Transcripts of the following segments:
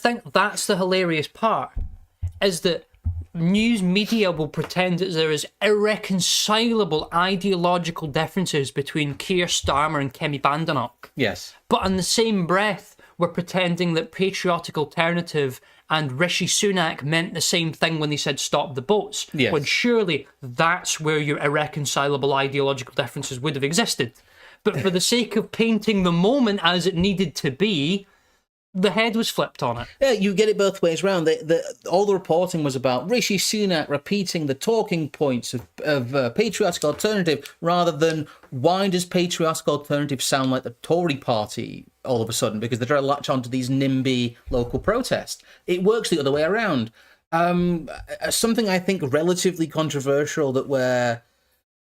think that's the hilarious part, is that news media will pretend that there is irreconcilable ideological differences between Keir Starmer and Kemi Badenoch. Yes. But in the same breath, we're pretending that Patriotic Alternative and Rishi Sunak meant the same thing when they said stop the boats. Yes. When surely that's where your irreconcilable ideological differences would have existed. But for the sake of painting the moment as it needed to be, the head was flipped on it. Yeah, you get it both ways round. All the reporting was about Rishi Sunak repeating the talking points of Patriotic Alternative, rather than why does Patriotic Alternative sound like the Tory party all of a sudden, because they're trying to latch onto these NIMBY local protests. It works the other way around. Something I think relatively controversial that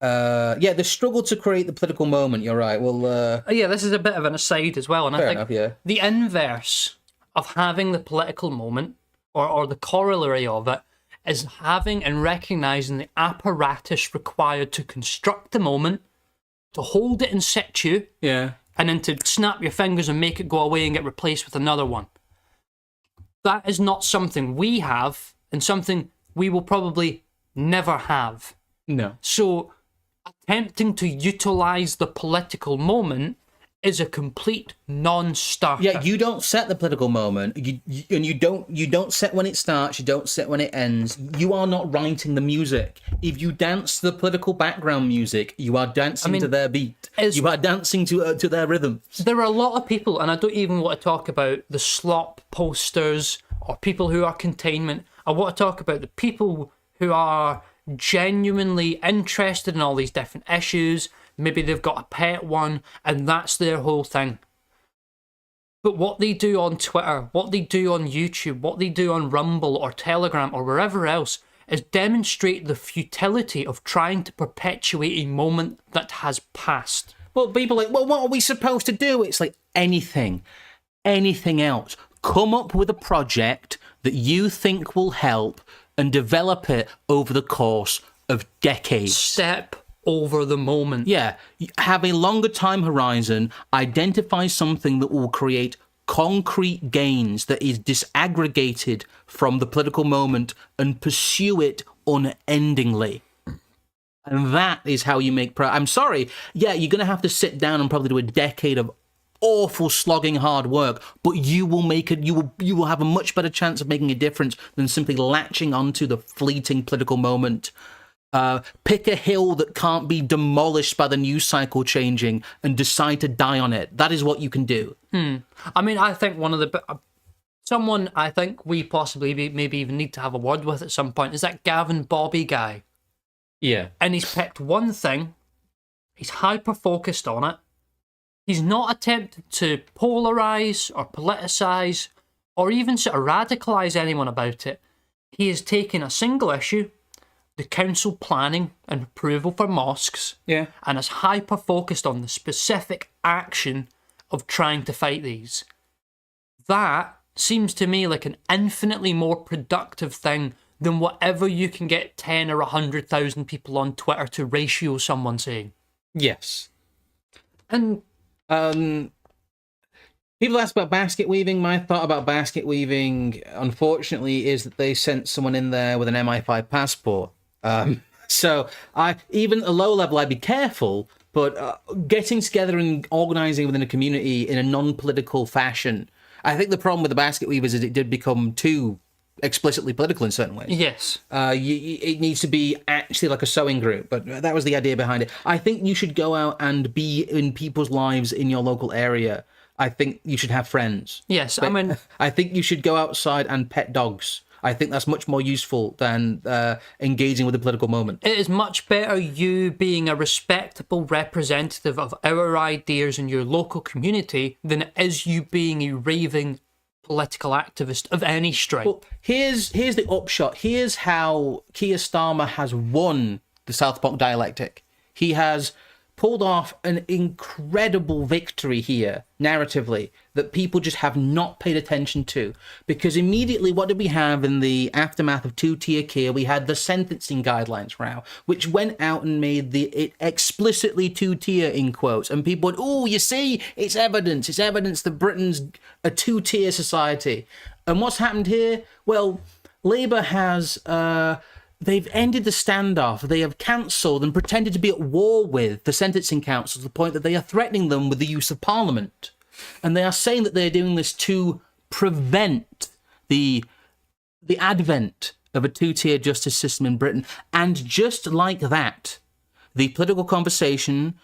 the struggle to create the political moment, you're right. Well, yeah, this is a bit of an aside as well, and I think enough, yeah. The inverse of having the political moment, or the corollary of it, is having and recognising the apparatus required to construct the moment, to hold it in situ, yeah, and then to snap your fingers and make it go away and get replaced with another one. That is not something we have, and something we will probably never have. No. So attempting to utilise the political moment is a complete non-starter. Yeah, you don't set the political moment, you don't set when it starts, you don't set when it ends. You are not writing the music. If you dance the political background music, you are dancing to their beat. You are dancing to their rhythms. There are a lot of people, and I don't even want to talk about the slop posters or people who are containment. I want to talk about the people who are genuinely interested in all these different issues. Maybe they've got a pet one, and that's their whole thing. But what they do on Twitter, what they do on YouTube, what they do on Rumble or Telegram or wherever else is demonstrate the futility of trying to perpetuate a moment that has passed. Well, people are like, well, what are we supposed to do? It's like anything else. Come up with a project that you think will help and develop it over the course of decades. Step over the moment. Yeah, have a longer time horizon, identify something that will create concrete gains that is disaggregated from the political moment and pursue it unendingly. And that is how you make I'm sorry, yeah, you're going to have to sit down and probably do a decade of awful slogging hard work, but you will make it. You will have a much better chance of making a difference than simply latching onto the fleeting political moment. Pick a hill that can't be demolished by the news cycle changing and decide to die on it. That is what you can do. I mean, I think someone I think we possibly maybe even need to have a word with at some point is that Gavin Bobby guy. Yeah. And he's picked one thing. He's hyper-focused on it. He's not attempted to polarise or politicise or even sort of radicalise anyone about it. He has taken a single issue, the council planning and approval for mosques, and is hyper-focused on the specific action of trying to fight these. That seems to me like an infinitely more productive thing than whatever you can get 10 or 100,000 people on Twitter to ratio someone saying. Yes. And people ask about basket weaving. My thought about basket weaving, unfortunately, is that they sent someone in there with an MI5 passport. So even at a low level, I'd be careful, but getting together and organising within a community in a non-political fashion. I think the problem with the basket weavers is it did become too explicitly political in certain ways. yes. It needs to be actually like a sewing group, but that was the idea behind it. I think you should go out and be in people's lives in your local area. I think you should have friends. Yes, But I mean, I think you should go outside and pet dogs. I think that's much more useful than engaging with the political moment. it is much better you being a respectable representative of our ideas in your local community than it is you being a raving political activist of any stripe. Well, here's the upshot. Here's how Keir Starmer has won the South Park dialectic. He has pulled off an incredible victory here, narratively, that people just have not paid attention to. Because immediately, what did we have in the aftermath of two-tier care? We had the sentencing guidelines row, which went out and made it explicitly two-tier, in quotes. And people went, oh, you see, it's evidence that Britain's a two-tier society. And what's happened here? Well, Labour has... they've ended the standoff. They have cancelled and pretended to be at war with the sentencing council to the point that they are threatening them with the use of Parliament. And they are saying that they're doing this to prevent the advent of a two-tier justice system in Britain. And just like that, the political conversation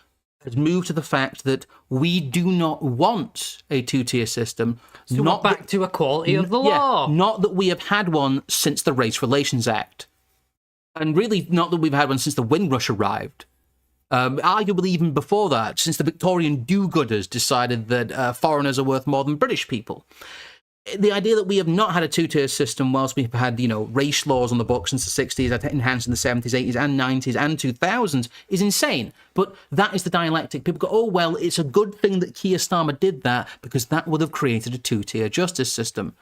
has moved to the fact that we do not want a two-tier system. So not we're back to equality of the law. Not that we have had one since the Race Relations Act. And really, not that we've had one since the Windrush arrived. Arguably even before that, since the Victorian do-gooders decided that foreigners are worth more than British people. The idea that we have not had a two-tier system whilst we've had, race laws on the books since the 60s, enhanced in the 70s, 80s, and 90s, and 2000s is insane. But that is the dialectic. People go, oh, well, it's a good thing that Keir Starmer did that because that would have created a two-tier justice system.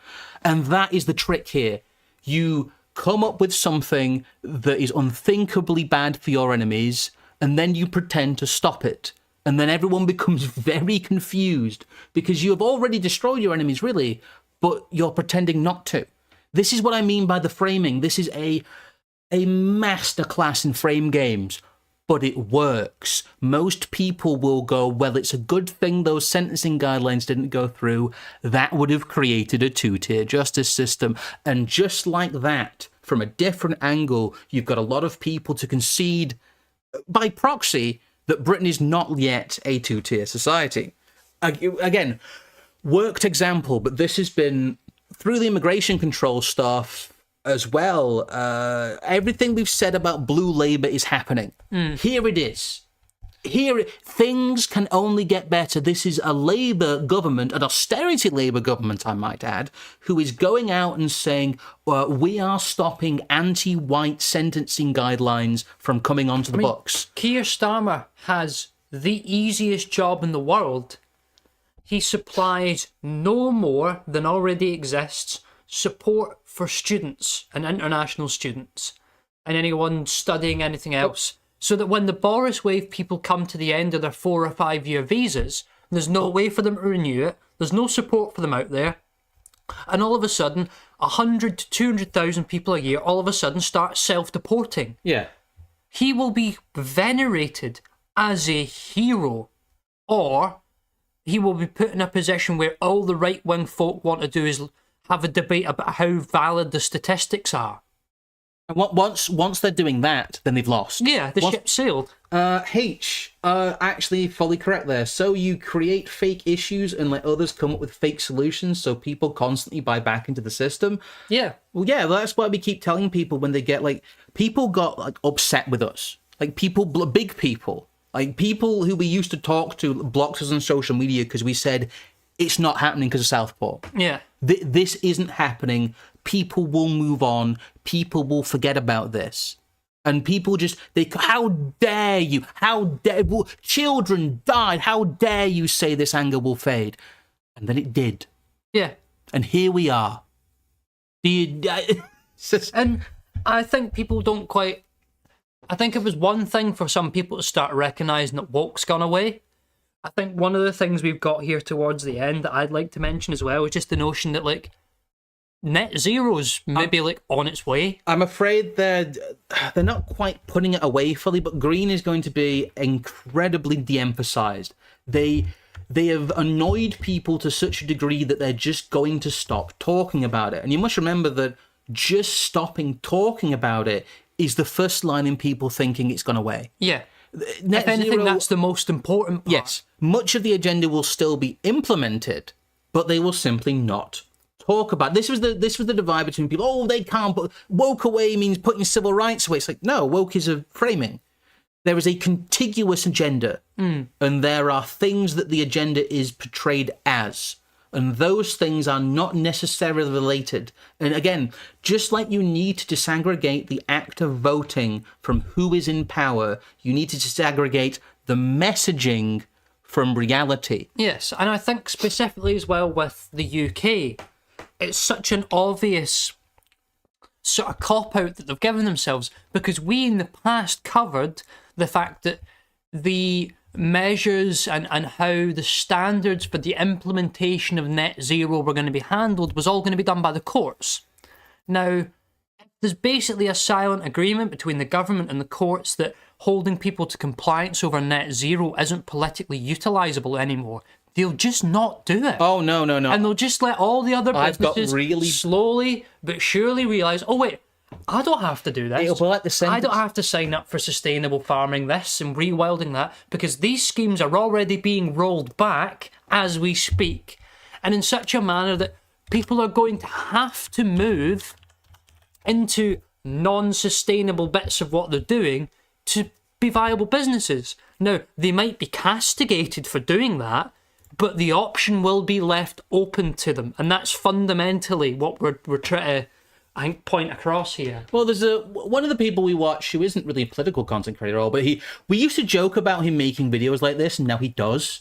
And that is the trick here. You come up with something that is unthinkably bad for your enemies, and then you pretend to stop it. And then everyone becomes very confused because you have already destroyed your enemies, really, but you're pretending not to. This is what I mean by the framing. This is a masterclass in frame games, but it works. Most people will go, well, it's a good thing those sentencing guidelines didn't go through. That would have created a two-tier justice system. And just like that, from a different angle, you've got a lot of people to concede by proxy that Britain is not yet a two-tier society. Again, worked example, but this has been through the immigration control stuff as well. Everything we've said about blue Labour is happening. Here it is. Things can only get better. This is a Labour government, an austerity Labour government, I might add, who is going out and saying, we are stopping anti-white sentencing guidelines from coming onto the books. Keir Starmer has the easiest job in the world. He supplies no more than already exists support for students and international students and anyone studying anything else, so that when the Boris wave people come to the end of their 4 or 5 year visas, there's no way for them to renew it, there's no support for them out there, and all of a sudden 100 to 200,000 people a year all of a sudden start self-deporting. Yeah. He will be venerated as a hero, or he will be put in a position where all the right-wing folk want to do is have a debate about how valid the statistics are. And once they're doing that, then they've lost. Yeah, ship sailed. Actually fully correct there. So you create fake issues and let others come up with fake solutions so people constantly buy back into the system. Yeah. Well, yeah, that's why we keep telling people when they get, people got, upset with us. People, big people. People who we used to talk to blocked us on social media because we said, it's not happening because of Southport. Yeah. This isn't happening. People will move on. People will forget about this. And people how dare you? Children died. How dare you say this anger will fade? And then it did. Yeah. And here we are. And I think people don't quite... I think it was one thing for some people to start recognising that woke's gone away. I think one of the things we've got here towards the end that I'd like to mention as well is just the notion that, net zero's maybe on its way. I'm afraid they're not quite putting it away fully, but green is going to be incredibly de-emphasized. They have annoyed people to such a degree that they're just going to stop talking about it. And you must remember that just stopping talking about it is the first line in people thinking it's gone away. Yeah. If anything, that's the most important part. Yes. Much of the agenda will still be implemented, but they will simply not talk about it. This was the divide between people. Oh, they can't put woke away means putting civil rights away. It's no, woke is a framing. There is a contiguous agenda, and there are things that the agenda is portrayed as. And those things are not necessarily related. And again, just like you need to disaggregate the act of voting from who is in power, you need to disaggregate the messaging from reality. Yes, and I think specifically as well with the UK, it's such an obvious sort of cop-out that they've given themselves, because we in the past covered the fact that the measures and how the standards for the implementation of net zero were going to be handled was all going to be done by the courts. Now, there's basically a silent agreement between the government and the courts that holding people to compliance over net zero isn't politically utilisable anymore. They'll just not do it. Oh, no. And they'll just let all the other businesses slowly but surely realise, oh wait, I don't have to do this. It'll be like the sentence. I don't have to sign up for sustainable farming this and rewilding that, because these schemes are already being rolled back as we speak, and in such a manner that people are going to have to move into non-sustainable bits of what they're doing to be viable businesses. Now, they might be castigated for doing that, but the option will be left open to them, and that's fundamentally what we're trying to, I think, point across here. Well, there's one of the people we watch who isn't really a political content creator at all, but we used to joke about him making videos like this, and now he does.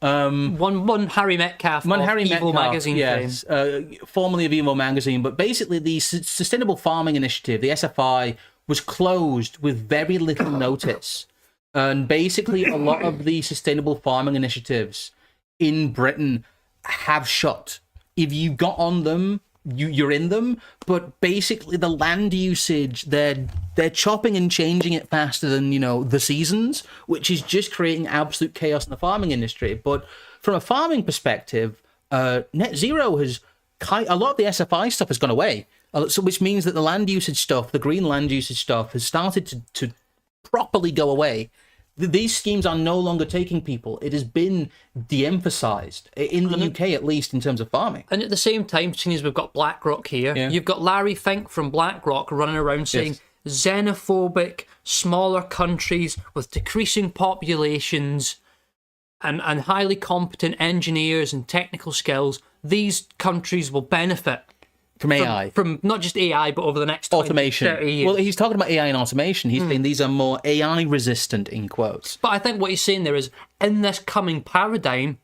One Harry Metcalf, Evil Magazine fame. Formerly of Evil Magazine, but basically the Sustainable Farming Initiative, the SFI, was closed with very little notice, and basically a lot of the sustainable farming initiatives in Britain have shut. If you got on them, you're in them, but basically the land usage, they're chopping and changing it faster than, the seasons, which is just creating absolute chaos in the farming industry. But from a farming perspective, net zero has a lot of the SFI stuff has gone away, so which means that the land usage stuff, the green land usage stuff, has started to properly go away. These schemes are no longer taking people. It has been de-emphasised, in the UK at least, in terms of farming. And at the same time, seeing as we've got BlackRock here, you've got Larry Fink from BlackRock running around saying xenophobic, smaller countries with decreasing populations and highly competent engineers and technical skills, these countries will benefit from AI. From not just AI, but over the next 20, automation. 30 years. Well, he's talking about AI and automation. He's saying these are more AI resistant, in quotes. But I think what he's saying there is, in this coming paradigm,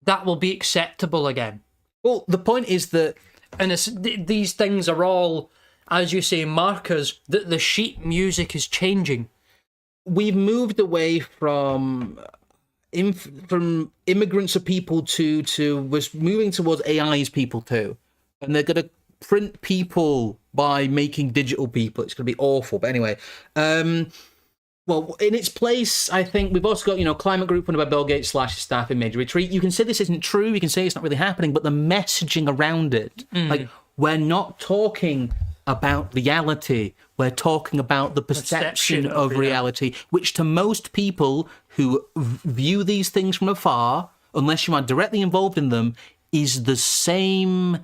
that will be acceptable again. Well, the point is that... And these things are all, as you say, markers that the sheet music is changing. We've moved away from immigrants of people to was moving towards AI's people too. And they're going to print people by making digital people. It's going to be awful. But anyway, well, in its place, I think we've also got, climate group funded by Bill Gates / staff in major retreat. You can say this isn't true. You can say it's not really happening, but the messaging around it, like, we're not talking about reality. We're talking about the perception of reality, which to most people who view these things from afar, unless you are directly involved in them, is the same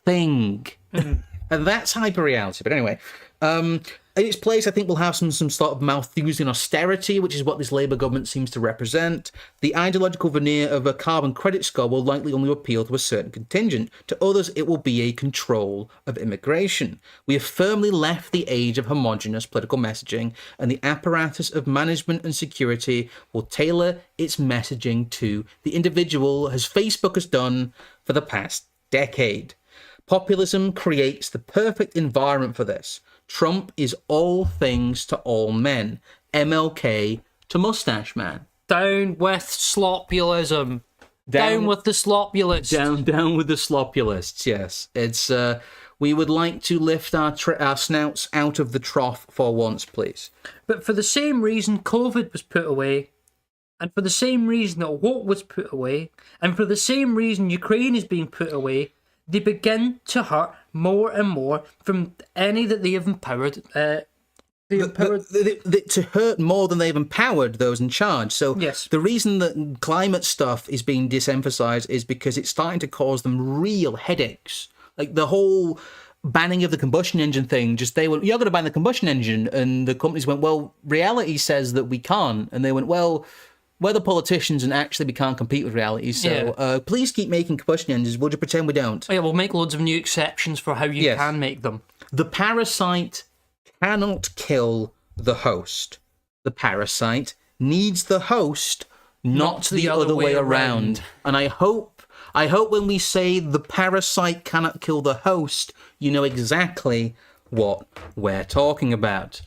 thing. And that's hyper-reality. But anyway, in its place, I think we'll have some sort of Malthusian austerity, which is what this Labour government seems to represent. The ideological veneer of a carbon credit score will likely only appeal to a certain contingent. To others, it will be a control of immigration. We have firmly left the age of homogenous political messaging, and the apparatus of management and security will tailor its messaging to the individual, as Facebook has done for the past decade. Populism creates the perfect environment for this. Trump is all things to all men. MLK to Mustache Man. Down with slopulism. Down with the slopulists. Down with the slopulists, yes. It's we would like to lift our snouts out of the trough for once, please. But for the same reason COVID was put away, and for the same reason that woke was put away, and for the same reason Ukraine is being put away, they begin to hurt more and more from any that they have empowered. To hurt more than they've empowered those in charge. So yes. The reason that climate stuff is being disemphasized is because it's starting to cause them real headaches. Like the whole banning of the combustion engine thing, they went, you're going to ban the combustion engine. And the companies went, well, reality says that we can't. And they went, well, we're the politicians and actually we can't compete with reality. So please keep making combustion engines. We'll just pretend we don't. Oh, yeah, we'll make loads of new exceptions for how you Yes. can make them. The parasite cannot kill the host. The parasite needs the host, not the other way around. And I hope when we say the parasite cannot kill the host, you know exactly what we're talking about.